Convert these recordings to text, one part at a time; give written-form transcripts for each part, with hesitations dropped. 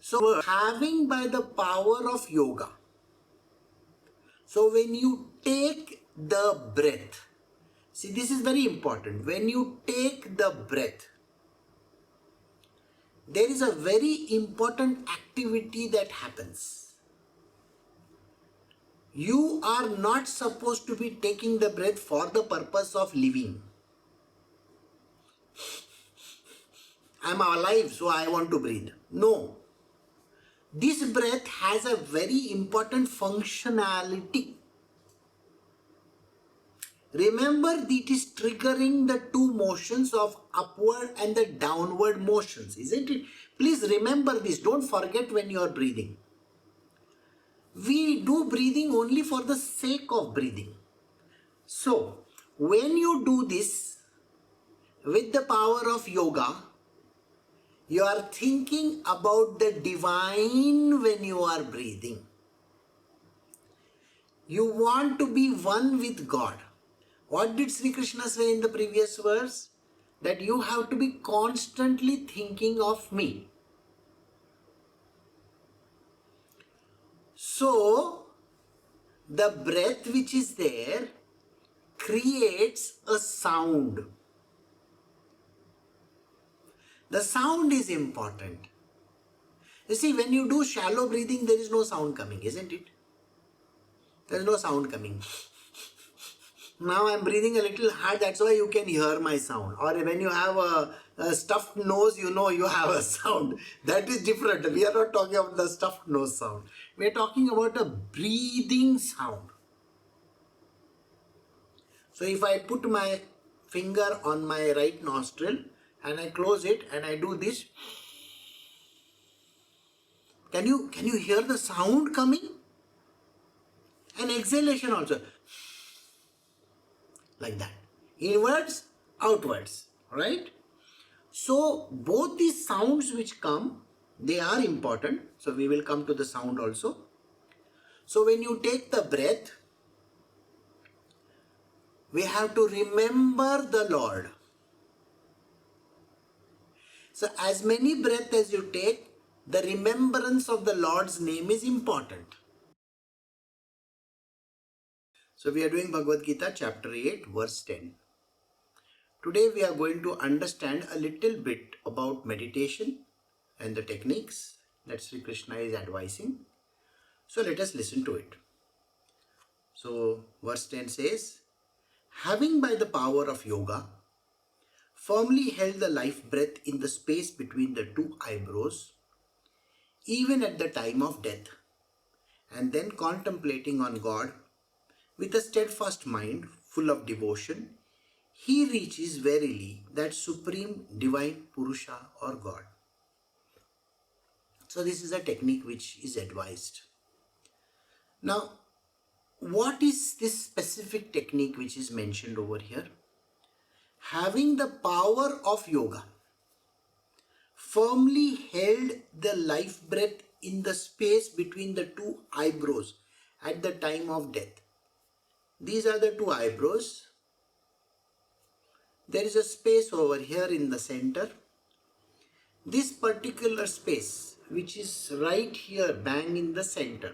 So having by the power of yoga. So when you take the breath, see, this is very important. When you take the breath, there is a very important activity that happens. You are not supposed to be taking the breath for the purpose of living. I'm alive, so I want to breathe. No. This breath has a very important functionality. Remember, it is triggering the two motions of upward and the downward motions, isn't it? Please remember this. Don't forget when you are breathing. We do breathing only for the sake of breathing. So, when you do this with the power of yoga, you are thinking about the divine when you are breathing. You want to be one with God. What did Sri Krishna say in the previous verse? That you have to be constantly thinking of me. So, the breath which is there creates a sound. The sound is important. You see, when you do shallow breathing, there is no sound coming, isn't it? There is no sound coming. Now I am breathing a little hard, that's why you can hear my sound. Or when you have a stuffed nose, you know you have a sound. That is different. We are not talking about the stuffed nose sound. We are talking about a breathing sound. So if I put my finger on my right nostril and I close it and I do this, can you hear the sound coming? And exhalation also. Like that. Inwards, outwards. Right? So both these sounds which come, they are important. So we will come to the sound also. So when you take the breath, we have to remember the Lord. So as many breaths as you take, the remembrance of the Lord's name is important. So we are doing Bhagavad Gita chapter 8 verse 10. Today we are going to understand a little bit about meditation and the techniques that Sri Krishna is advising. So let us listen to it. So verse 10 says, having by the power of yoga firmly held the life breath in the space between the two eyebrows, even at the time of death, and then contemplating on God with a steadfast mind full of devotion, he reaches verily that supreme divine Purusha or God. So this is a technique which is advised. Now, what is this specific technique which is mentioned over here? Having the power of yoga firmly held the life breath in the space between the two eyebrows at the time of death. These are the two eyebrows. There is a space over here in the center. This particular space, which is right here, bang in the center.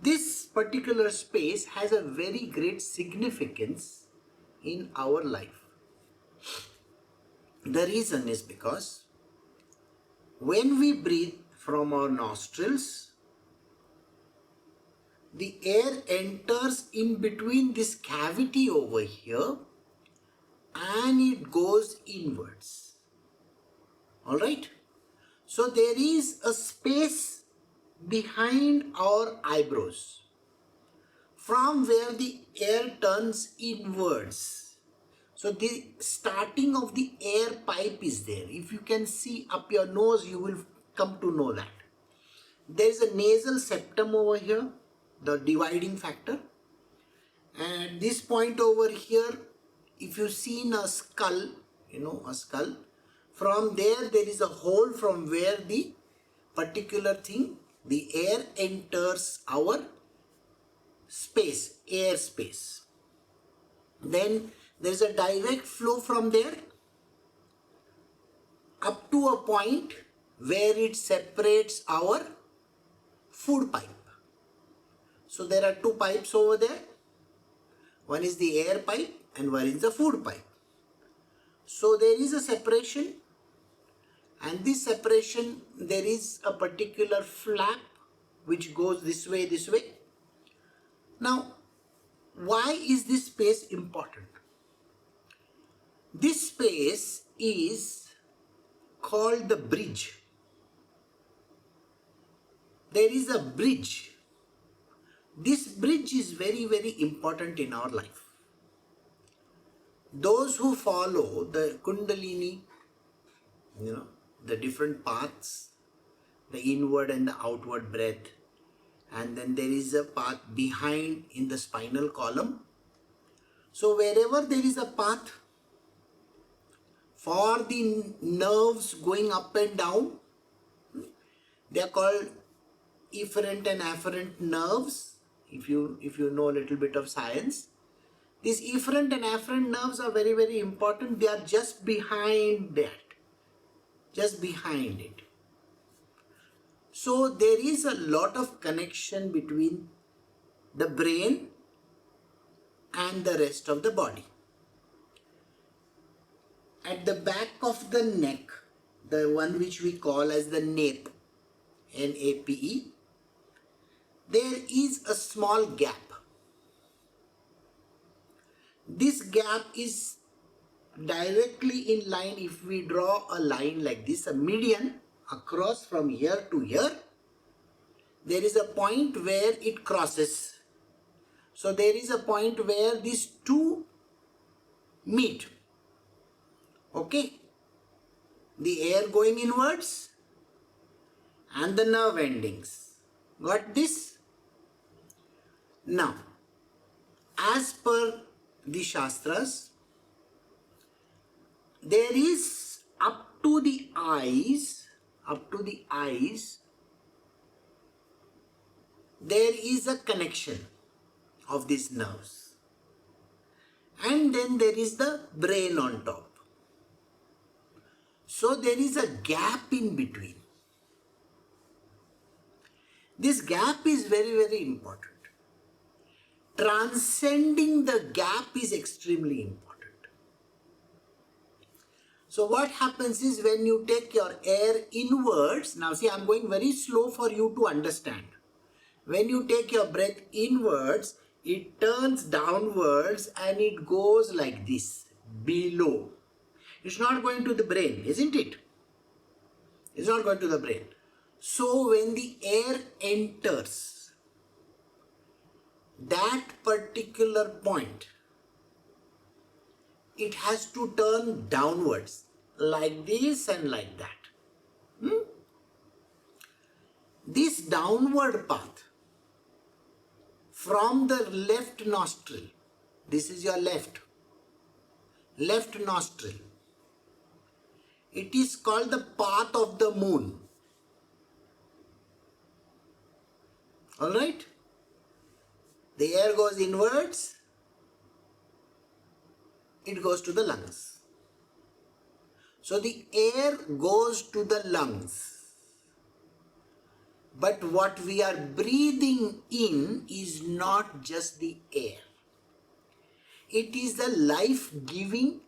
This particular space has a very great significance in our life. The reason is because when we breathe from our nostrils, the air enters in between this cavity over here and it goes inwards. Alright? So there is a space behind our eyebrows from where the air turns inwards. So the starting of the air pipe is there. If you can see up your nose, you will come to know that. There is a nasal septum over here, the dividing factor. And this point over here, if you see in a skull, a skull, from there is a hole from where the particular thing, the air enters our space, air space. Then there is a direct flow from there up to a point where it separates our food pipe. So there are two pipes over there. One is the air pipe and one is the food pipe. So there is a separation, and this separation, there is a particular flap which goes this way, this way. Now, why is this space important? This space is called the bridge. There is a bridge. This bridge is very, very important in our life. Those who follow the Kundalini, the different paths, the inward and the outward breath, and then there is a path behind in the spinal column. So wherever there is a path for the nerves going up and down, they are called efferent and afferent nerves. If you know a little bit of science, these efferent and afferent nerves are very, very important. They are just behind that, just behind it. So there is a lot of connection between the brain and the rest of the body. At the back of the neck, the one which we call as the nape, N-A-P-E, there is a small gap. This gap is directly in line. If we draw a line like this, a median across from here to here, there is a point where it crosses. So there is a point where these two meet. Okay? The air going inwards and the nerve endings. Got this? Now, as per the Shastras, there is up to the eyes, there is a connection of these nerves. And then there is the brain on top. So there is a gap in between. This gap is very, very important. Transcending the gap is extremely important. So what happens is when you take your air inwards, now see, I'm going very slow for you to understand. When you take your breath inwards, it turns downwards and it goes like this, below. It's not going to the brain, isn't it? It's not going to the brain. So when the air enters that particular point, it has to turn downwards, like this and like that. This downward path from the left nostril, this is your left nostril, it is called the path of the moon. Alright? The air goes inwards, it goes to the lungs. So the air goes to the lungs. But what we are breathing in is not just the air. It is the life-giving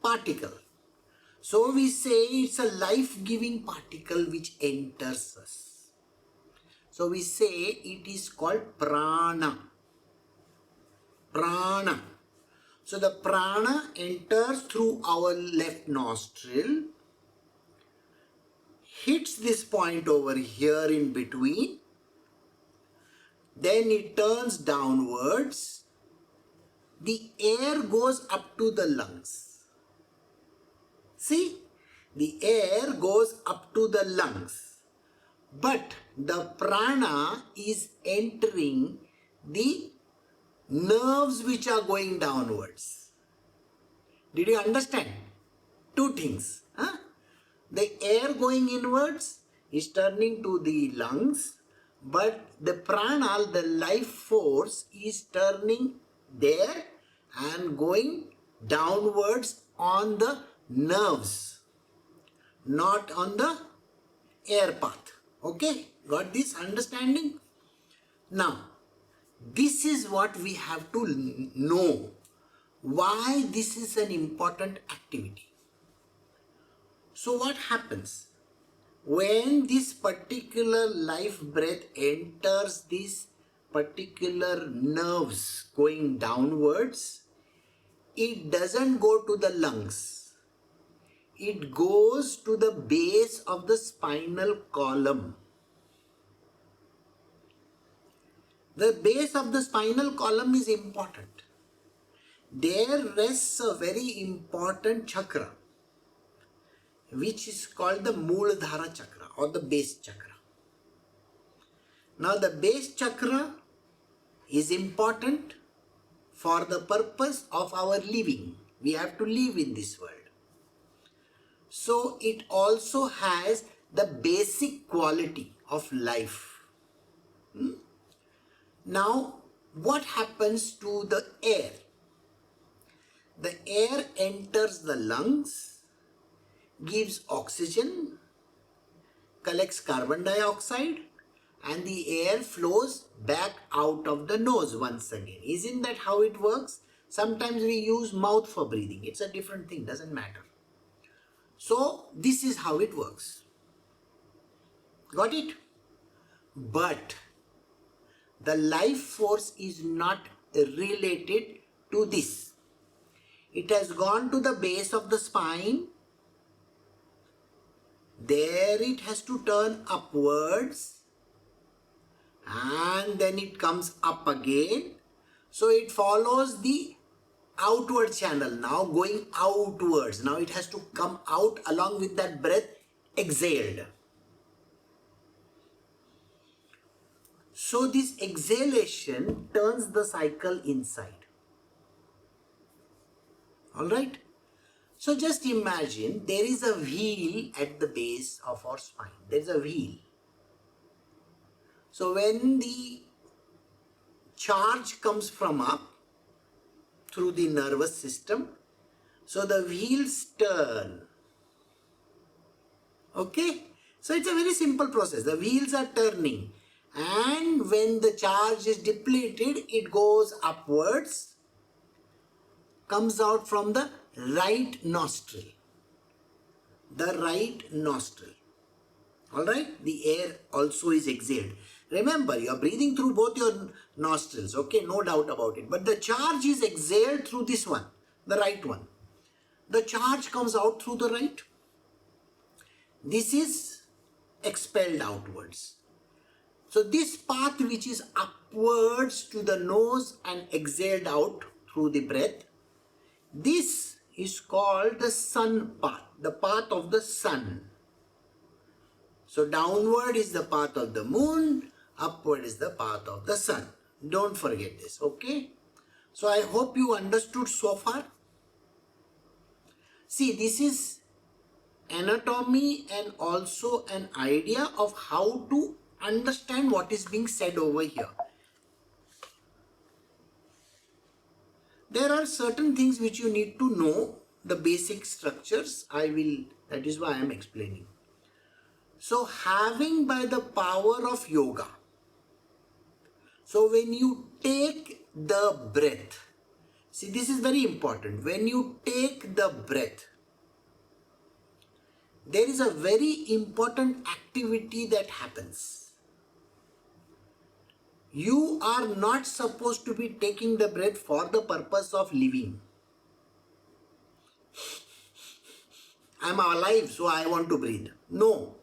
particle. So we say it's a life-giving particle which enters us. So we say it is called prana. Prana. So the prana enters through our left nostril, hits this point over here in between, then it turns downwards, the air goes up to the lungs. See, the air goes up to the lungs, but the prana is entering the nerves which are going downwards. Did you understand? Two things. The air going inwards is turning to the lungs, but the prana, the life force, is turning there and going downwards on the nerves not on the air path. Okay, got this understanding? Now, this is what we have to know. Why this is an important activity. So what happens? When this particular life breath enters these particular nerves going downwards, it doesn't go to the lungs. It goes to the base of the spinal column. The base of the spinal column is important. There rests a very important chakra, which is called the Mooladhara chakra or the base chakra. Now the base chakra is important for the purpose of our living. We have to live in this world. So it also has the basic quality of life. Now what happens to the air? The air enters the lungs, gives oxygen, collects carbon dioxide, and the air flows back out of the nose once again. Isn't that how it works? Sometimes we use mouth for breathing. It's a different thing, doesn't matter. So this is how it works. Got it? But the life force is not related to this. It has gone to the base of the spine. There it has to turn upwards. And then it comes up again. So it follows the outward channel now, going outwards. Now it has to come out along with that breath exhaled. So this exhalation turns the cycle inside. Alright? So just imagine there is a wheel at the base of our spine. There is a wheel. So when the charge comes from up through the nervous system, so the wheels turn. Okay? So it's a very simple process. The wheels are turning, and when the charge is depleted, it goes upwards, comes out from the right nostril. The right nostril. Alright? The air also is exhaled. Remember, you are breathing through both your nostrils, okay? No doubt about it. But the charge is exhaled through this one, the right one. The charge comes out through the right. This is expelled outwards. So this path which is upwards to the nose and exhaled out through the breath, this is called the sun path, the path of the sun. So downward is the path of the moon, upward is the path of the sun. Don't forget this, okay? So I hope you understood so far. See, this is anatomy and also an idea of how to understand what is being said over here. There are certain things which you need to know, the basic structures. That is why I am explaining. So having by the power of yoga, so when you take the breath, see, this is very important. When you take the breath, there is a very important activity that happens. You are not supposed to be taking the breath for the purpose of living. I am alive, so I want to breathe. No.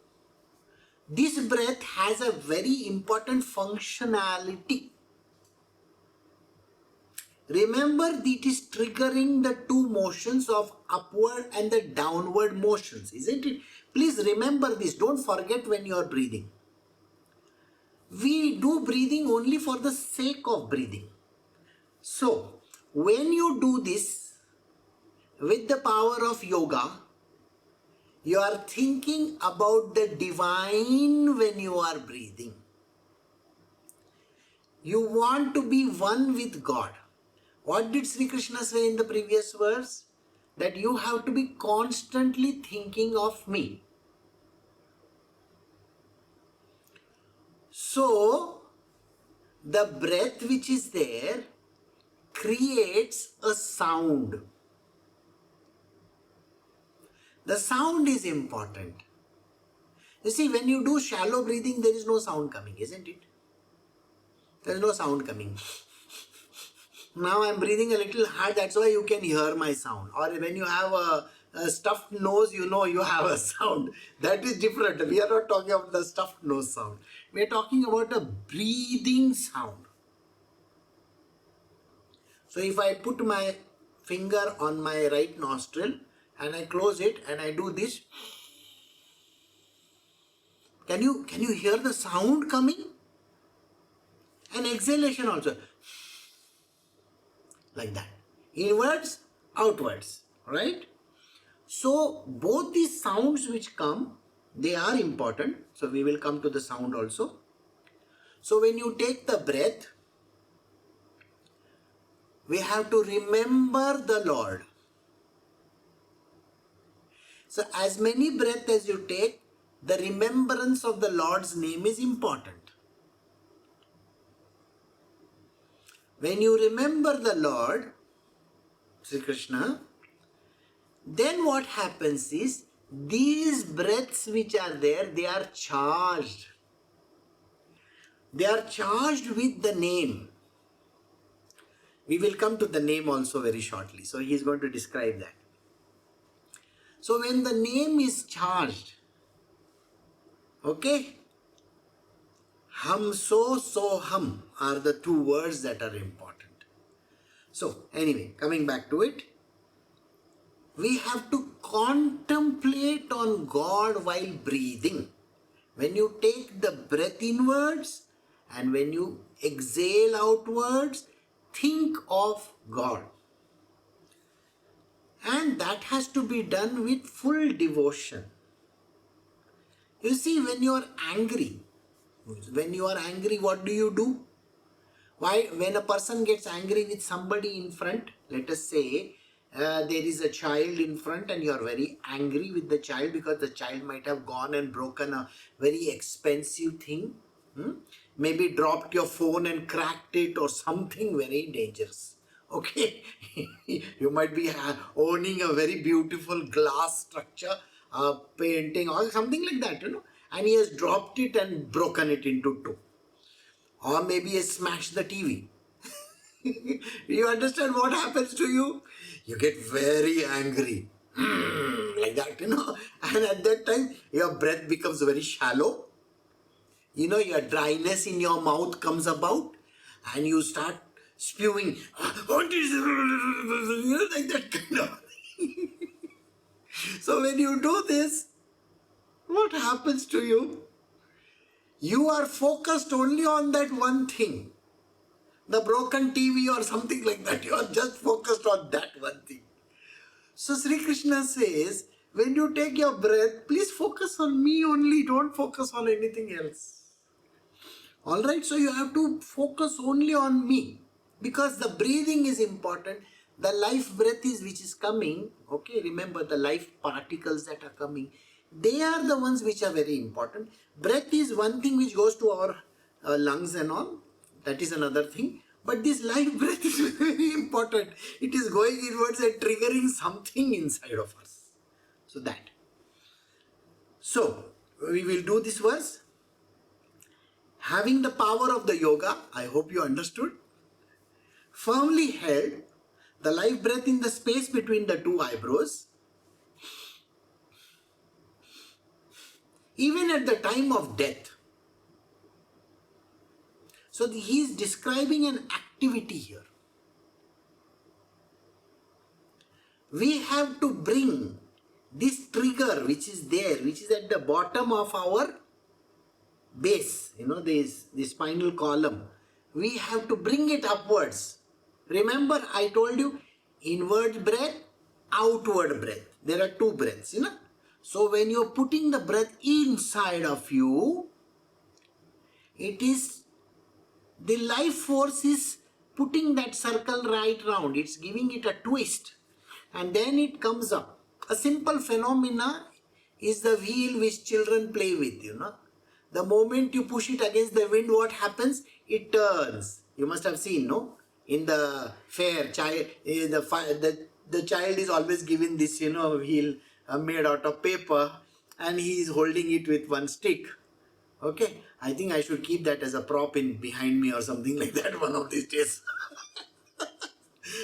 This breath has a very important functionality. Remember, it is triggering the two motions of upward and the downward motions, isn't it? Please remember this. Don't forget when you are breathing. We do breathing only for the sake of breathing. So, when you do this with the power of yoga, you are thinking about the divine when you are breathing. You want to be one with God. What did Sri Krishna say in the previous verse? That you have to be constantly thinking of me. So, the breath which is there creates a sound. The sound is important. You see, when you do shallow breathing, there is no sound coming, isn't it? There is no sound coming. Now I am breathing a little hard, that's why you can hear my sound. Or when you have a stuffed nose, you know you have a sound. That is different. We are not talking about the stuffed nose sound. We are talking about a breathing sound. So if I put my finger on my right nostril and I close it and I do this, can you hear the sound coming? And exhalation also. Like that. Inwards, outwards. Right? So both these sounds which come, they are important. So we will come to the sound also. So when you take the breath, we have to remember the Lord. So as many breaths as you take, the remembrance of the Lord's name is important. When you remember the Lord, Sri Krishna, then what happens is, these breaths which are there, they are charged. They are charged with the name. We will come to the name also very shortly. So he is going to describe that. So when the name is charged, okay, hum so hum are the two words that are important. So anyway, coming back to it, we have to contemplate on God while breathing. When you take the breath inwards and when you exhale outwards, think of God. And that has to be done with full devotion. You see, when you are angry, what do? Why, when a person gets angry with somebody in front, let us say there is a child in front and you are very angry with the child because the child might have gone and broken a very expensive thing. Maybe dropped your phone and cracked it or something very dangerous. Okay, you might be owning a very beautiful glass structure, painting or something like that, and he has dropped it and broken it into two. Or maybe he smashed the TV. You understand what happens to you? You get very angry. Like that, And at that time, your breath becomes very shallow. Your dryness in your mouth comes about. And you start spewing. What is it? Like that kind of. So when you do this, what happens to you? You are focused only on that one thing. The broken TV or something like that. You are just focused on that one thing. So Sri Krishna says, when you take your breath, please focus on me only. Don't focus on anything else. Alright, so you have to focus only on me. Because the breathing is important. The life breath which is coming. Okay, remember the life particles that are coming. They are the ones which are very important. Breath is one thing which goes to our lungs and all. That is another thing. But this life breath is very important. It is going inwards and triggering something inside of us. So that. So, we will do this verse. Having the power of the yoga, I hope you understood. Firmly held the life breath in the space between the two eyebrows. Even at the time of death. So he is describing an activity here. We have to bring this trigger which is there, which is at the bottom of our base, this spinal column. We have to bring it upwards. Remember, I told you, inward breath, outward breath. There are two breaths, So when you are putting the breath inside of you, it is the life force is putting that circle right round. It's giving it a twist. And then it comes up. A simple phenomena is the wheel which children play with, The moment you push it against the wind, what happens? It turns. You must have seen, no? In the fair, the child is always given this, wheel made out of paper, and he is holding it with one stick. Okay, I think I should keep that as a prop in behind me or something like that one of these days.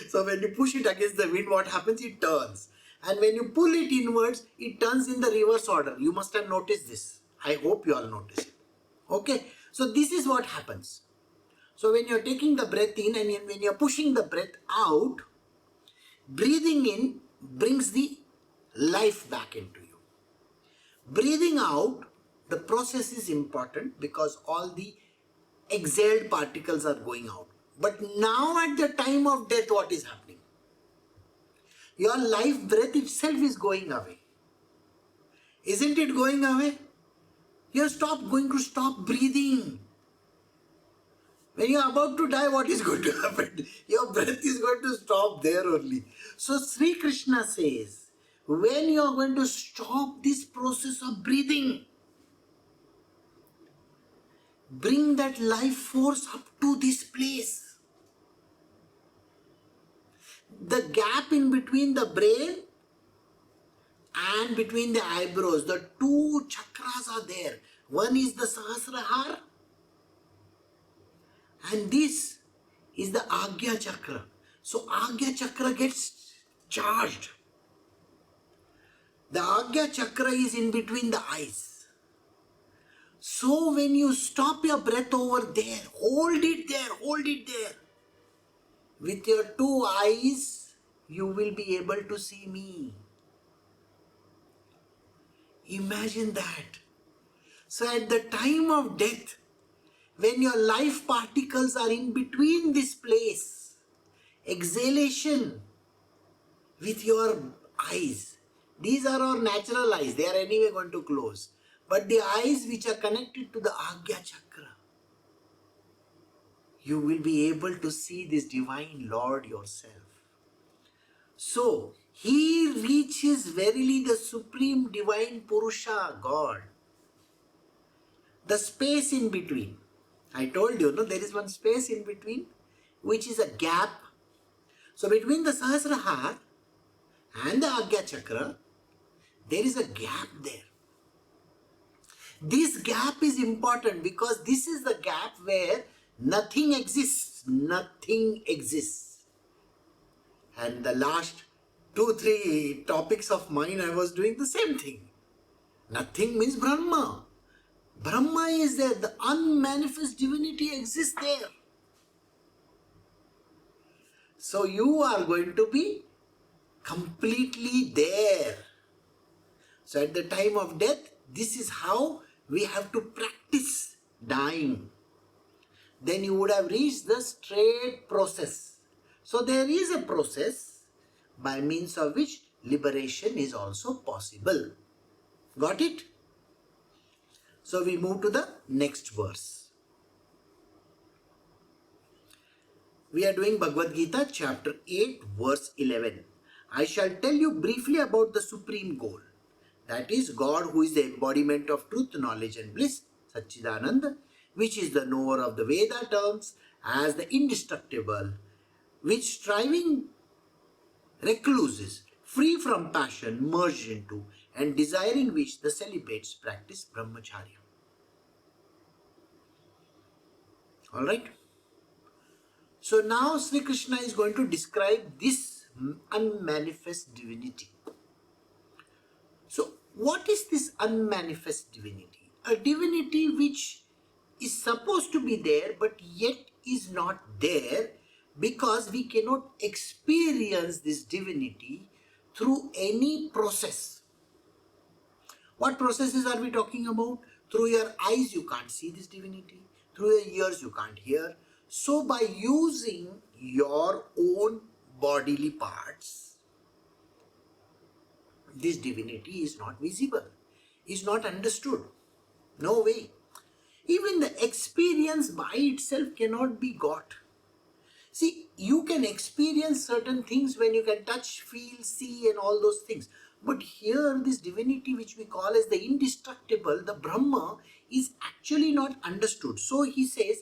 So when you push it against the wind, what happens? It turns. And when you pull it inwards, it turns in the reverse order. You must have noticed this. I hope you all notice it. Okay, so this is what happens. So when you're taking the breath in and when you're pushing the breath out, breathing in brings the life back into you. Breathing out, the process is important because all the exhaled particles are going out. But now at the time of death, what is happening? Your life breath itself is going away. Isn't it going away? You're going to stop breathing. When you're about to die, what is going to happen? Your breath is going to stop there only. So Sri Krishna says, when you're going to stop this process of breathing, bring that life force up to this place. The gap in between the brain and between the eyebrows, the two chakras are there. One is the Sahasrahar and this is the Agya chakra. So Agya chakra gets charged. The Agya chakra is in between the eyes. So when you stop your breath over there, hold it there. With your two eyes, you will be able to see me. Imagine that. So at the time of death, when your life particles are in between this place, exhalation with your eyes. These are our natural eyes. They are anyway going to close. But the eyes which are connected to the Agya chakra, you will be able to see this divine Lord yourself. So, he reaches verily the supreme divine Purusha, God. The space in between. I told you, no, there is one space in between, which is a gap. So, between the Sahasrahar and the Agya chakra, there is a gap there. This gap is important because this is the gap where nothing exists. Nothing exists. And the last 2-3 topics of mine, I was doing the same thing. Nothing means Brahma. Brahma is there. The unmanifest divinity exists there. So you are going to be completely there. So at the time of death, this is how we have to practice dying. Then you would have reached the straight process. So there is a process by means of which liberation is also possible. Got it? So we move to the next verse. We are doing Bhagavad Gita chapter 8 verse 11. I shall tell you briefly about the supreme goal. That is God, who is the embodiment of truth, knowledge and bliss, Satchidananda, which is the knower of the Veda terms as the indestructible, which striving recluses, free from passion, merged into, and desiring which the celibates practice brahmacharya. Alright? So now Sri Krishna is going to describe this unmanifest divinity. So what is this unmanifest divinity? A divinity which is supposed to be there but yet is not there because we cannot experience this divinity through any process. What processes are we talking about? Through your eyes you can't see this divinity. Through your ears you can't hear. So by using your own bodily parts, this divinity is not visible, is not understood. No way. Even the experience by itself cannot be got. See, you can experience certain things when you can touch, feel, see and all those things. But here, this divinity which we call as the indestructible, the Brahma, is actually not understood. So he says,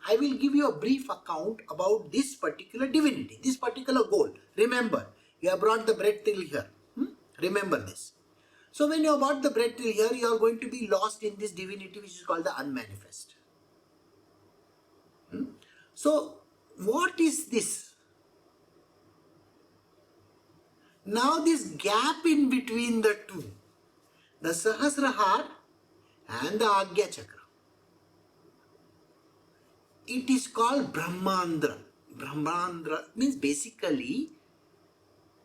I will give you a brief account about this particular divinity, this particular goal. Remember, you have brought the bread till here. Remember this. So when you have brought the bread till here, you are going to be lost in this divinity which is called the unmanifest. So what is this? Now this gap in between the two, the Sahasrahar and the Agya Chakra, it is called Brahmandra. Brahmandra means basically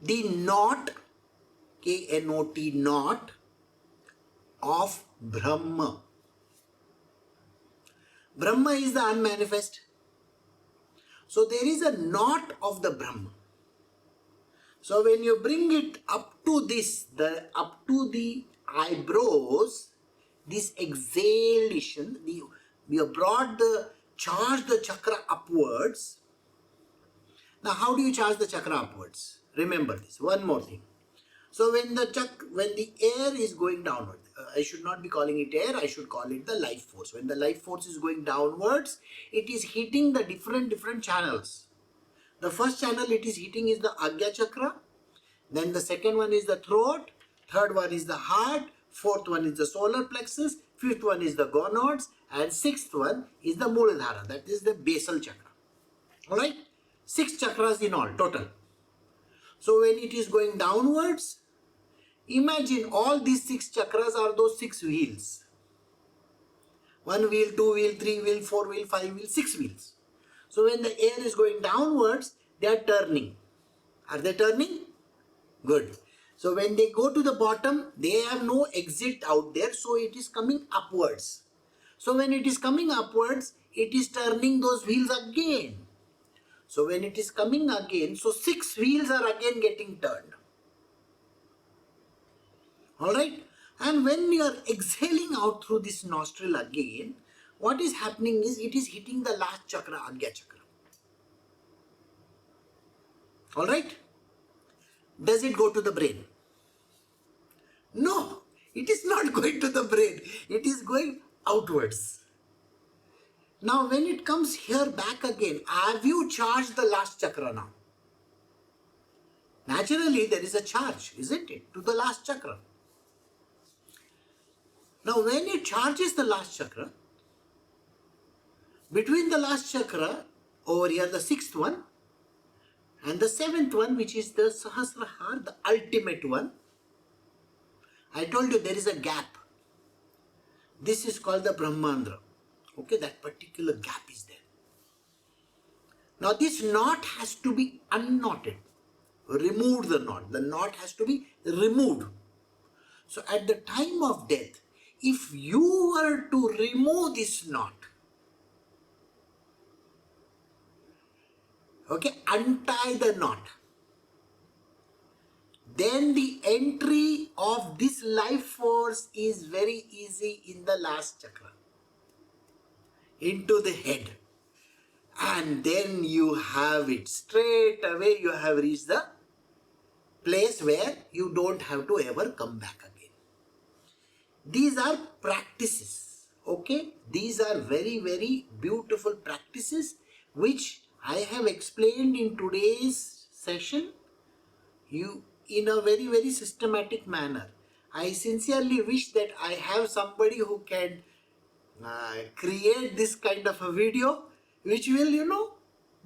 the knot, K-N-O-T, knot of Brahma. Brahma is the unmanifest. So there is a knot of the Brahma. So when you bring it up to this, up to the eyebrows, this exhalation, we have brought charge the chakra upwards. Now how do you charge the chakra upwards? Remember this, one more thing. So when the air is going downward, I should not be calling it air, I should call it the life force. When the life force is going downwards, it is hitting the different channels. The first channel it is hitting is the Agya Chakra, then the second one is the throat, third one is the heart, fourth one is the solar plexus, fifth one is the gonads, and sixth one is the Muladhara, that is the basal chakra. Alright? 6 chakras in all, total. So when it is going downwards, imagine all these 6 chakras are those 6 wheels. 1 wheel, 2 wheel, 3 wheel, 4 wheel, 5 wheel, 6 wheels. So when the air is going downwards, they are turning. Are they turning? Good. So when they go to the bottom, they have no exit out there, so it is coming upwards. So when it is coming upwards, it is turning those wheels again. So when it is coming again, so 6 wheels are again getting turned. Alright? And when you are exhaling out through this nostril again, what is happening is it is hitting the last chakra, Agya Chakra. Alright? Does it go to the brain? No, it is not going to the brain. It is going outwards. Now when it comes here back again, have you charged the last chakra now? Naturally there is a charge, isn't it, to the last chakra. Now when it charges the last chakra, between the last chakra, over here the 6th one, and the 7th one, which is the Sahasrahar, the ultimate one, I told you there is a gap. This is called the Brahmandra. Okay, that particular gap is there. Now this knot has to be unknotted. Remove the knot. The knot has to be removed. So at the time of death, if you were to remove this knot, okay, untie the knot, then the entry of this life force is very easy in the last chakra, into the head. And then you have it straight away, you have reached the place where you don't have to ever come back again. These are practices, okay? These are very beautiful practices which I have explained in today's session in a very systematic manner. I sincerely wish that I have somebody who can create this kind of a video which will,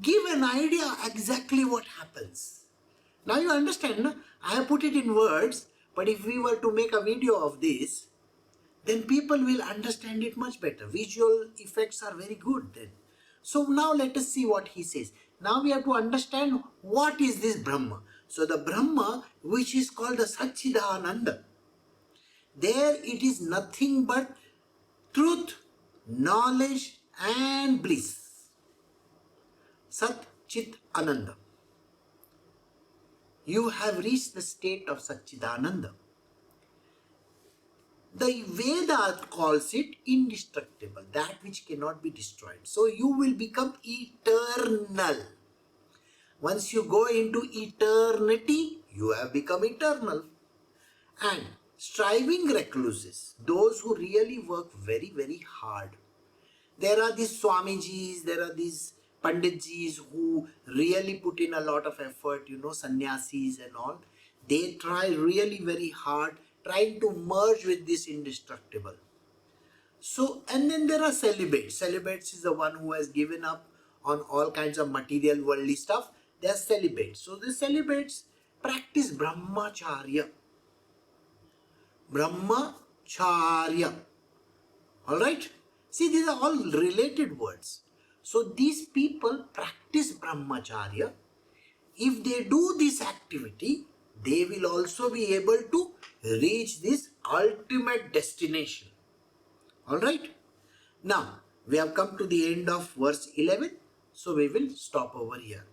give an idea exactly what happens. Now you understand, no? I have put it in words, but if we were to make a video of this, then people will understand it much better. Visual effects are very good then. So now let us see what he says. Now we have to understand what is this Brahma. So the Brahma, which is called the Satchidananda, there it is nothing but truth, knowledge and bliss. Sat Chit Ananda. You have reached the state of Satchidananda. The Veda calls it indestructible, that which cannot be destroyed. So you will become eternal. Once you go into eternity, you have become eternal. And striving recluses, those who really work very, very hard. There are these Swamijis, there are these Panditjis who really put in a lot of effort, sannyasis and all. They try really very hard trying to merge with this indestructible. So, and then there are celibates. Celibates is the one who has given up on all kinds of material worldly stuff. They are celibates. So the celibates practice brahmacharya. Brahmacharya. Alright? See, these are all related words. So these people practice brahmacharya. If they do this activity, they will also be able to reach this ultimate destination. Alright? Now, we have come to the end of verse 11. So we will stop over here.